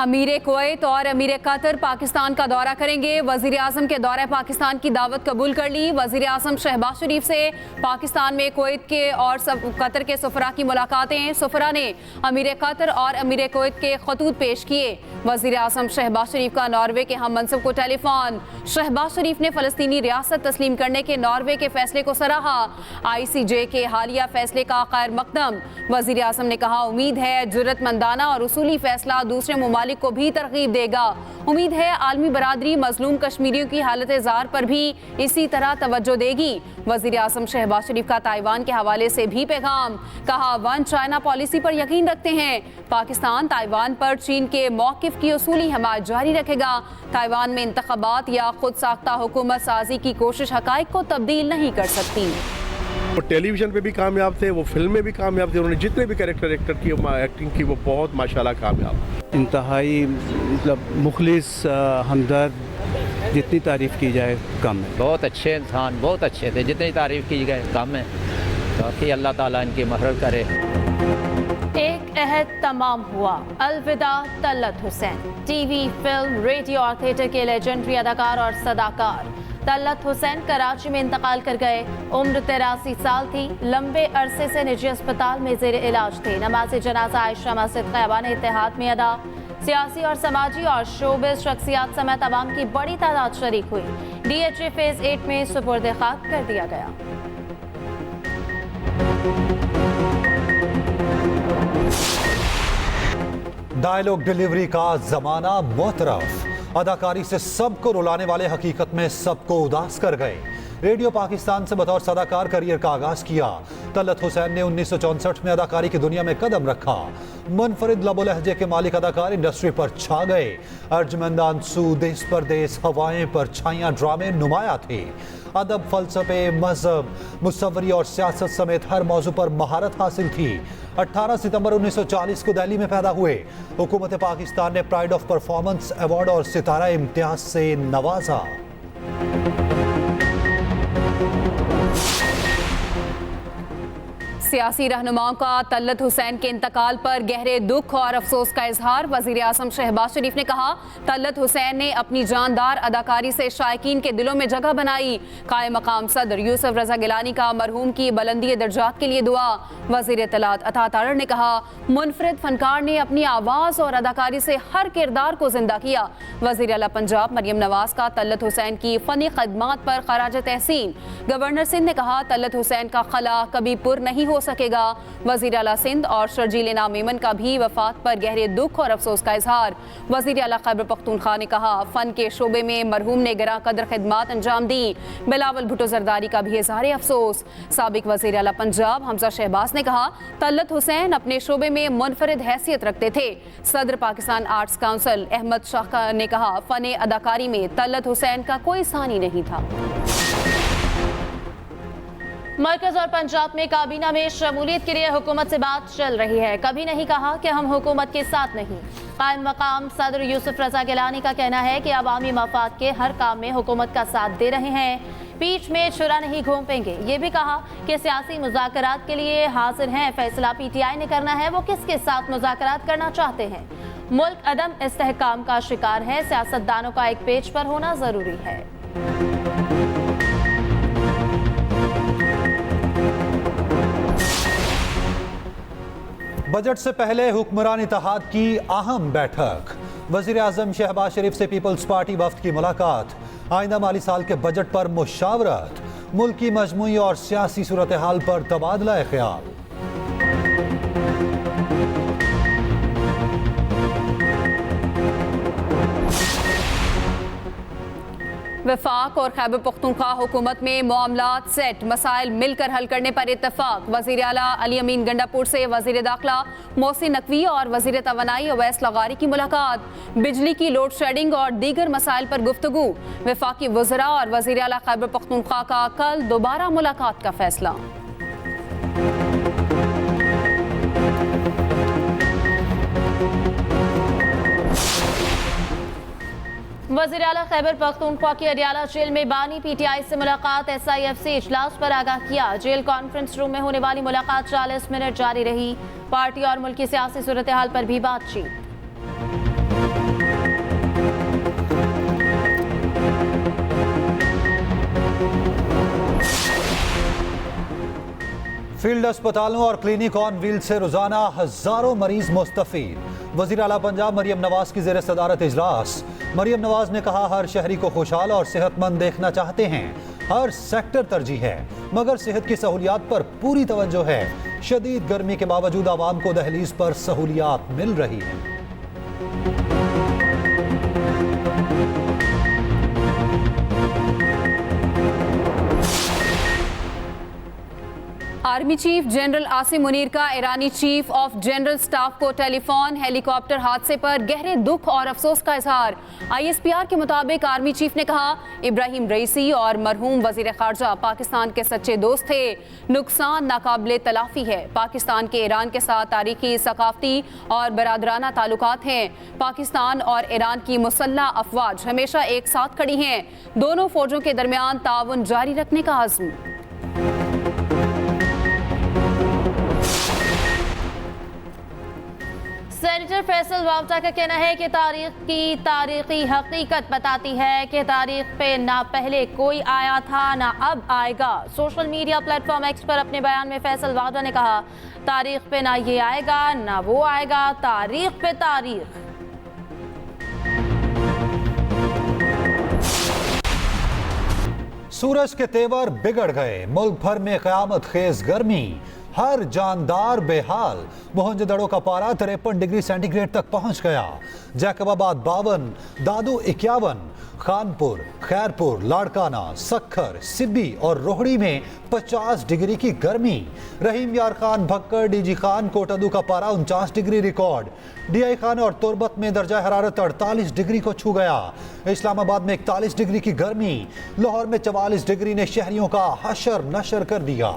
अमीर कुवैत और अमीर कतर पाकिस्तान का दौरा करेंगे। वजीर आजम के दौरे पाकिस्तान की दावत कबूल कर ली। वजीर आजम शहबाज शरीफ से पाकिस्तान में कुवैत के और कतर के सफरा की मुलाकातें। सफरा ने अमीर कतर और अमीर कुवैत के खतूत पेश किए। वजीर आजम शहबाज शरीफ का नॉर्वे के हम मनसब को टेलीफोन। शहबाज शरीफ ने फ़लस्तीनी रियासत तस्लीम करने के नॉर्वे के फैसले को सराहा। ICJ के हालिया फैसले का खैर मकदम। वजीर आजम ने कहा, उम्मीद है जुर्रतमंदाना और उसूली फैसला दूसरे ममालिक को भी तरगीब देगा। उम्मीद है आलमी बरादरी मजलूम कश्मीरियों की हालत ज़ार पर भी इसी तरह तवज्जो देगी। वजीर आजम शहबाज शरीफ का ताइवान के हवाले से भी पैगाम। कहा, वन चाइना पॉलिसी पर यकीन रखते हैं। पाकिस्तान ताइवान पर चीन के मौक़िफ़ की उसूली हमायत जारी रखेगा। ताइवान में इंतख़ाबात या खुद साख्ता हुकूमत साजी की कोशिश हक़ाइक़ को तब्दील नहीं कर सकती। वो टेलीविज़न पे भी कामयाब थे, वो फिल्म में भी कामयाब थे। उन्होंने जितने भी कैरेक्टर एक्टर की एक्टिंग की वो बहुत माशाल्लाह कामयाब। इंतहाई मतलब मुखलिस हमदर्द, जितनी तारीफ़ की जाए कम है। बहुत अच्छे इंसान, बहुत अच्छे थे, जितनी तारीफ़ की जाए कम है। बाकी अल्लाह ताला इनकी महरत करे। एक अहद तमाम हुआ, अलविदा तल्लत हुसैन। टीवी, फिल्म, रेडियो और थिएटर के लेजेंडरी अदाकार और सदाकार तल्लत हुसैन कराची में इंतकाल कर गए। उम्र 83 साल थी। लंबे अरसे से निजी अस्पताल में जेर इलाज थे। नमाज जनाजा आयशा मस्जिद ख़ैबान इत्तेहाद में अदा। सियासी और समाजी और शोबिज़ शख्सियात समेत अवाम की बड़ी तादाद शरीक हुई। DHA फेज़ 8 में सुपुर्द खाक कर दिया गया। डायलॉग डिलीवरी का जमाना मोतरफ। अदाकारी से सबको रुलाने वाले हकीकत में सबको उदास कर गए। रेडियो पाकिस्तान से बतौर सदाकार करियर का आगाज किया। तल्लत हुसैन ने 1964 में अदाकारी की दुनिया में कदम रखा। मुनफरिद लबो लहजे के मालिक अदाकार इंडस्ट्री पर छा गए। अर्जमंद आंसू, देश परदेस, हवाएं पर छाइयां ड्रामे नुमाया थे। अदब, फलसफे, मजहब, मुसव्वरी और सियासत समेत हर मौजू पर महारत हासिल थी। 18 सितंबर 1940 को दिल्ली में पैदा हुए। हुकूमत पाकिस्तान ने प्राइड ऑफ परफॉर्मेंस अवार्ड और सितारा इम्तियाज से नवाजा। सियासी रहनुमाओं का तल्लत हुसैन के इंतकाल पर गहरे दुख और अफसोस का इजहार। वजीर आजम शहबाज शरीफ ने कहा, तल्लत हुसैन ने अपनी जानदार अदाकारी से शायकीन के दिलों में जगह बनाई। कायम मकाम सदर यूसुफ रजा गिलानी का मरहूम की बुलंदी दर्जात के लिए दुआ। वजीर इत्तलात अता तारड़ ने कहा, मुनफरिद फनकार ने अपनी आवाज़ और अदाकारी से हर किरदार को जिंदा किया। वजीर आला पंजाब मरियम नवाज का तल्लत हुसैन की फ़नी खदमात पर खराज तहसीन। गवर्नर सिंध ने कहा, तल्लत हुसैन का खला कभी पुर नहीं हो सकेगा। वजीर आला सिंध और शर्जील इनाम मेमन का भी वफात पर गहरे दुख और अफसोस का इजहार। वजीर आला खैबर पख्तूनख्वा ने कहा, फन के शोबे में मरहूम ने गिरा कदर खिदमात अंजाम दी। बिलावल भुट्टो जरदारी का भी इजहार अफसोस। साबिक वजीर आला पंजाब हमजा शहबाज ने कहा, तल्लत हुसैन अपने शोबे में मुनफरिद हैसियत रखते थे। सदर पाकिस्तान आर्ट्स काउंसिल अहमद शाह ने कहा, फन अदाकारी में तल्लत हुसैन का कोई सानी नहीं था। मरकज और पंजाब में काबीना में शमूलियत के लिए हुकूमत से बात चल रही है। कभी नहीं कहा कि हम हुकूमत के साथ नहीं। कायम मकाम सदर यूसुफ रजा गिलानी का कहना है कि अवामी मफाद के हर काम में हुकूमत का साथ दे रहे हैं। पीठ में छुरा नहीं घोंपेंगे। ये भी कहा कि सियासी मुज़ाकरात के लिए हाजिर हैं। फैसला PTI ने करना है, वो किसके साथ मुज़ाकरात करना चाहते हैं। मुल्क अदम इस्तेहकाम का शिकार है। सियासतदानों का एक पेज पर होना जरूरी है। बजट से पहले हुक्मरान इत्तेहाद की अहम बैठक। वजीर आजम शहबाज शरीफ से पीपल्स पार्टी वफ्द की मुलाकात। आइंदा माली साल के बजट पर मुशावरत। मुल्क की मजमूई और सियासी सूरत हाल पर तबादला ख्याल। वफाक और खैबर पख्तूनख्वा हुकूमत में मामलात सेट, मसाइल मिलकर हल करने पर इत्तफाक। वज़ीर आला अली अमीन गंडापुर से वज़ीर दाखिला मोहसिन नकवी और वज़ीर तवानाई अवैस लगारी की मुलाकात। बिजली की लोड शेडिंग और दीगर मसाइल पर गुफ्तगू। वफाकी वज़रा और वज़ीर आला खैबर पख्तूनख्वा का कल दोबारा मुलाकात का फैसला। वज़ीर आला खैबर पख्तूनख्वा की अडियाला जेल में बानी PTI से मुलाकात। SIFC इजलास पर आगाह किया। जेल कॉन्फ्रेंस रूम में होने वाली मुलाकात 40 मिनट जारी रही। पार्टी और मुल्क की सियासी सूरत हाल पर भी बातचीत। फील्ड अस्पतालों और क्लिनिक ऑन व्हील से रोजाना हजारों मरीज मुस्तफीद। वजीर आला पंजाब मरियम नवाज की जेर सदारत इजलास। मरियम नवाज ने कहा, हर शहरी को खुशहाल और सेहतमंद देखना चाहते हैं। हर सेक्टर तरजीह है, मगर सेहत की सहूलियात पर पूरी तवज्जो है। शदीद गर्मी के बावजूद आवाम को दहलीज पर सहूलियात मिल रही है। Army chief general Asim Munir का ईरानी चीफ ऑफ जनरल स्टाफ को टेलीफोन हेलीकॉप्टर हादसे पर गहरे दुख और अफसोस का इजहार। ISPR के मुताबिक आर्मी चीफ ने कहा, इब्राहिम रईसी और मरहूम वजीर खारजा पाकिस्तान के सच्चे दोस्त थे। नुकसान नाकाबिले तलाफी है। पाकिस्तान के ईरान के साथ तारीखी, सकाफती और बरादराना ताल्लुकात हैं। पाकिस्तान और ईरान की मुसल्लह अफवाज हमेशा एक साथ खड़ी हैं। दोनों फौजों के दरमियान ताउन जारी रखने का अज़्म। सेनेटर फैसल वावटा का कहना है कि तारीख की तारीखी हकीकत बताती है कि तारीख पे ना पहले कोई आया था ना अब आएगा। सोशल मीडिया प्लेटफॉर्म एक्स पर अपने बयान में फैसल वावटा ने कहा, तारीख पे ना ये आएगा ना वो आएगा, तारीख पे तारीख। सूरज के तेवर बिगड़ गए, मुल्क भर में कयामत खेज गर्मी, हर जानदार बेहाल। मोहनजोदड़ो का पारा 53 डिग्री सेंटीग्रेड तक पहुंच गया। जैकबाबाद 52, दादू 51, खानपुर, खैरपुर, लाड़काना, सखर, सिब्बी और रोहड़ी में 50 डिग्री की गर्मी। रहीम यार खान, भक्कर, डीजी खान, कोटदू का पारा 49 डिग्री रिकॉर्ड। DI खान और तुरबत में दर्जा हरारत 48 डिग्री को छू गया। इस्लामाबाद में 41 डिग्री की गर्मी। लाहौर में 44 डिग्री ने शहरियों का हशर नशर कर दिया।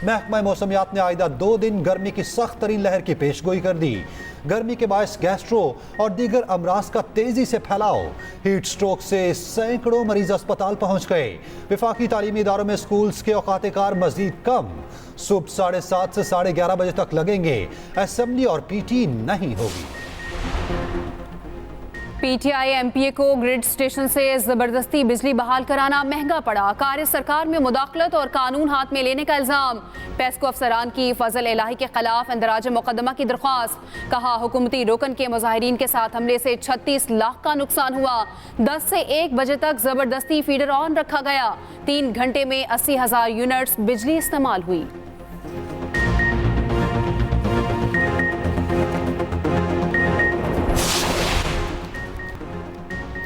महकमा मौसमियात ने आइंदा 2 दिन गर्मी की सख्त तरीन लहर की पेशगोई कर दी। गर्मी के बायस गैस्ट्रो और दीगर अमराज का तेजी से फैलाव। हीट स्ट्रोक से सैकड़ों मरीज अस्पताल पहुंच गए। विफाकी तालीमी इदारों में स्कूल्स के औकात कार मजीद कम। सुबह 7:30 से 11:30 बजे तक लगेंगे। असेंबली और PT नहीं होगी। PTI MPA को ग्रिड स्टेशन से जबरदस्ती बिजली बहाल कराना महंगा पड़ा। कार्य सरकार में मुदाखलत और कानून हाथ में लेने का इल्जाम। पेस्को अफसरान की फजल इलाही के खिलाफ इंदराज मुकदमा की दरख्वास्त। कहा, हुकूमती रुकन के मुजाहिरीन के साथ हमले से 36 लाख का नुकसान हुआ। 10 से 1 बजे तक जबरदस्ती फीडर ऑन रखा गया। 3 घंटे में 80,000 यूनिट्स बिजली इस्तेमाल हुई।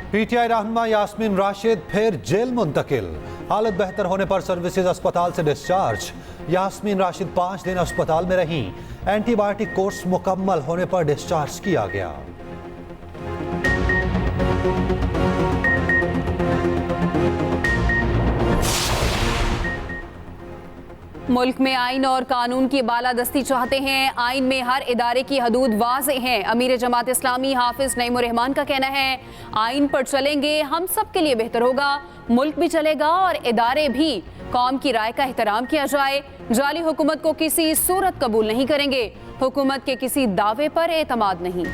PTI रहनुमा यास्मीन राशिद फिर जेल मुंतकिल। हालत बेहतर होने पर सर्विसेज अस्पताल से डिस्चार्ज। यास्मीन राशिद 5 दिन अस्पताल में रहीं। एंटीबायोटिक कोर्स मुकम्मल होने पर डिस्चार्ज किया गया। मुल्क में आइन और कानून की बालादस्ती चाहते हैं। आइन में हर इदारे की हदूद वाज़ेह हैं। अमीर जमात इस्लामी हाफिज नईमुर रहमान का कहना है, आइन पर चलेंगे हम सब के लिए बेहतर होगा। मुल्क भी चलेगा और इदारे भी। कौम की राय का एहतराम किया जाए। जाली हुकूमत को किसी सूरत कबूल नहीं करेंगे। हुकूमत के किसी दावे पर एतमाद नहीं।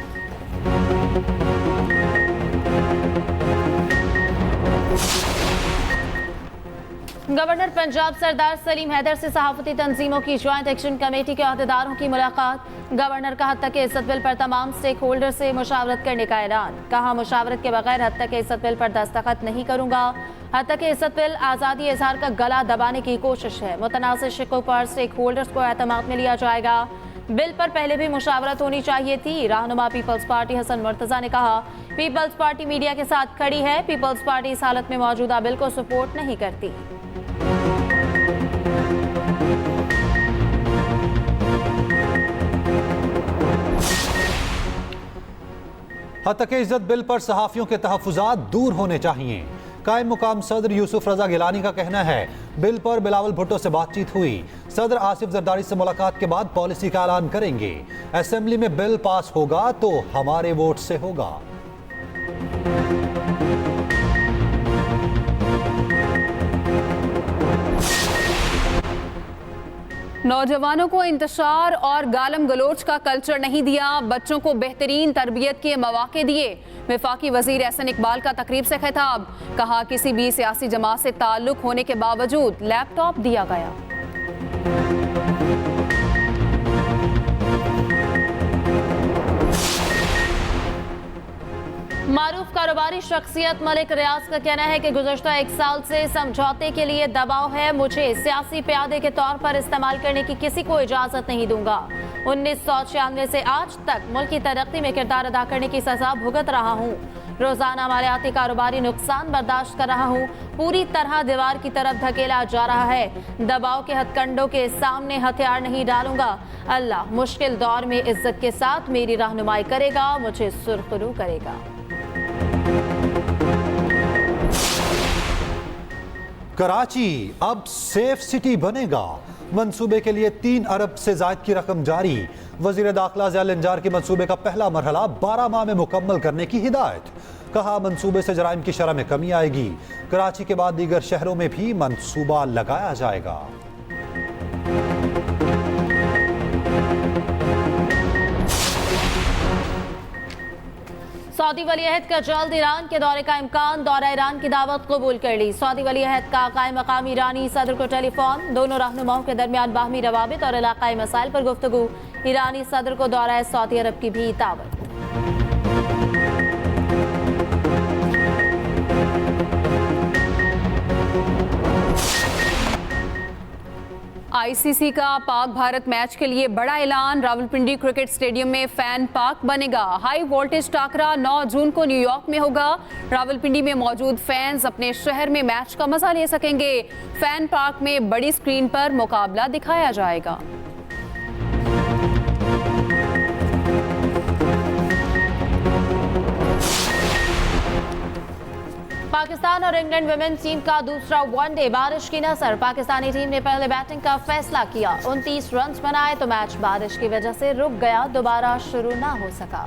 गवर्नर पंजाब सरदार सलीम हैदर से सहाफती तंजीमों की ज्वाइंट एक्शन कमेटी के अहदेदारों की मुलाकात। गवर्नर का हद तक इज्जत बिल पर तमाम स्टेक होल्डर से मुशावरत करने का ऐलान। कहा, मुशावरत के बगैर हद तक इज्जत बिल पर दस्तखत नहीं करूंगा। हद तक इज्जत बिल आज़ादी इजहार का गला दबाने की कोशिश है। मुतनाज़ शिकों पर स्टेक होल्डर्स को एतमाद में लिया जाएगा। बिल पर पहले भी मुशावरत होनी चाहिए थी। रहनुमा पीपल्स पार्टी हसन मुर्तजा ने कहा, पीपल्स पार्टी मीडिया के साथ खड़ी है। पीपल्स पार्टी इस हालत में मौजूदा बिल को सपोर्ट नहीं करती। हद तक इज्जत बिल पर सहाफियों के तहफ़्फ़ुज़ात दूर होने चाहिए। कायम मुकाम सदर यूसुफ रजा गिलानी का कहना है, बिल पर बिलावल भुट्टो से बातचीत हुई। सदर आसिफ जरदारी से मुलाकात के बाद पॉलिसी का ऐलान करेंगे। असेंबली में बिल पास होगा तो हमारे वोट से होगा। नौजवानों को इंतशार और गालम गलोच का कल्चर नहीं दिया, बच्चों को बेहतरीन तरबियत के मौके दिए। वफाकी वजीर एहसन इकबाल का तकरीब से खिताब। कहा, किसी भी सियासी जमात से ताल्लुक होने के बावजूद लैपटॉप दिया गया। मारूफ कारोबारी शख्सियत मलिक रियाज का कहना है कि गुज़श्ता 1 साल से समझौते के लिए दबाव है। मुझे सियासी प्यादे के तौर पर इस्तेमाल करने की किसी को इजाज़त नहीं दूंगा। 1996 से आज तक मुल्क की तरक्की में किरदार अदा करने की सजा भुगत रहा हूँ। रोजाना मालियाती कारोबारी नुकसान बर्दाश्त कर रहा हूँ। पूरी तरह दीवार की तरफ धकेला जा रहा है। दबाव के हथकंडों के सामने हथियार नहीं डालूंगा। अल्लाह मुश्किल दौर में इज्जत के साथ मेरी रहनुमाई करेगा, मुझे सुरखरू करेगा। कराची अब सेफ सिटी बनेगा। मंसूबे के लिए 3 अरब से जायद की रकम जारी। वजीर दाखिला ज़ैल इंजार के मंसूबे का पहला मरहला 12 माह में मुकम्मल करने की हिदायत। कहा मंसूबे से जराइम की शरह में कमी आएगी। कराची के बाद दीगर शहरों में भी मंसूबा लगाया जाएगा। सऊदी वली अहद का जल्द ईरान के दौरे का इम्कान। दौरा ईरान की दावत कबूल कर ली। सऊदी वली अहद का कायम मकामी ईरानी सदर को टेलीफोन। दोनों रहनुमाओं के दरमियान बाहमी रवाबित और इलाकाई मसाइल पर गुफ्तगू। ईरानी सदर को दौरा सऊदी अरब की भी दावत। आईसीसी का पाक भारत मैच के लिए बड़ा ऐलान। रावलपिंडी क्रिकेट स्टेडियम में फैन पार्क बनेगा। हाई वोल्टेज टाकरा 9 जून को न्यूयॉर्क में होगा। रावलपिंडी में मौजूद फैंस अपने शहर में मैच का मजा ले सकेंगे। फैन पार्क में बड़ी स्क्रीन पर मुकाबला दिखाया जाएगा। पाकिस्तान और इंग्लैंड वुमेन टीम का दूसरा वनडे बारिश की नजर। पाकिस्तानी टीम ने पहले बैटिंग का फैसला किया। 29 रन बनाए तो मैच बारिश की वजह से रुक गया, दोबारा शुरू ना हो सका।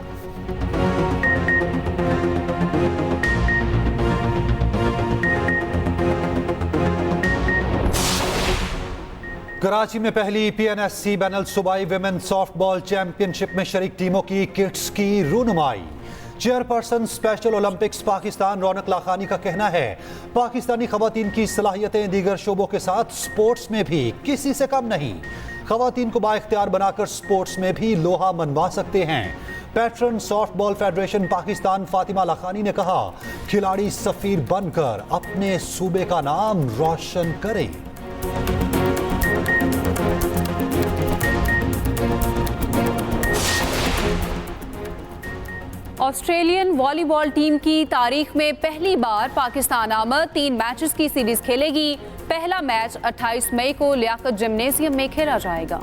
कराची में पहली PNSC बैनुल सूबाई विमेन सॉफ्टबॉल चैंपियनशिप में शरीक टीमों की किट्स की रूनुमाई। चेयरपर्सन स्पेशल ओलंपिक्स पाकिस्तान रौनक लाखानी का कहना है पाकिस्तानी खवातीन की सलाहियतें दीगर शोबों के साथ स्पोर्ट्स में भी किसी से कम नहीं। खवातीन को बाइख्तियार बनाकर स्पोर्ट्स में भी लोहा मनवा सकते हैं। Patron softball federation Pakistan Fatima Lakhani ने कहा खिलाड़ी सफीर बनकर अपने सूबे का नाम रोशन करें। ऑस्ट्रेलियन वॉलीबॉल टीम की तारीख में पहली बार पाकिस्तान आमद 3 मैचेस की सीरीज खेलेगी। पहला मैच 28 मई को लियाकत जिम्नेजियम में खेला जाएगा।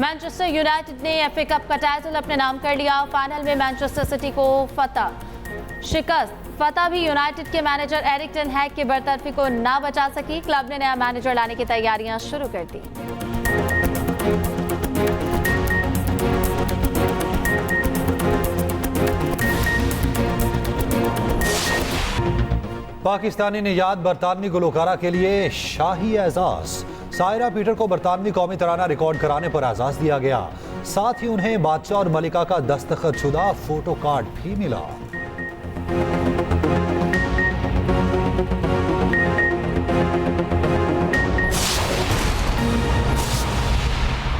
मैनचेस्टर यूनाइटेड ने FA कप का टाइटल अपने नाम कर लिया। फाइनल में मैनचेस्टर सिटी को शिकस्त। फतह भी यूनाइटेड के मैनेजर एरिक टेन हैग की बरतरफी को ना बचा सकी। क्लब ने नया मैनेजर लाने की तैयारियां शुरू कर दी। पाकिस्तानी निजात बरतानवी गुलकारा के लिए शाही एजाज। सायरा पीटर को बरतानवी कौमी तराना रिकॉर्ड कराने पर एजाज दिया गया। साथ ही उन्हें बादशाह और मलिका का दस्तखत शुदा फोटो कार्ड भी मिला।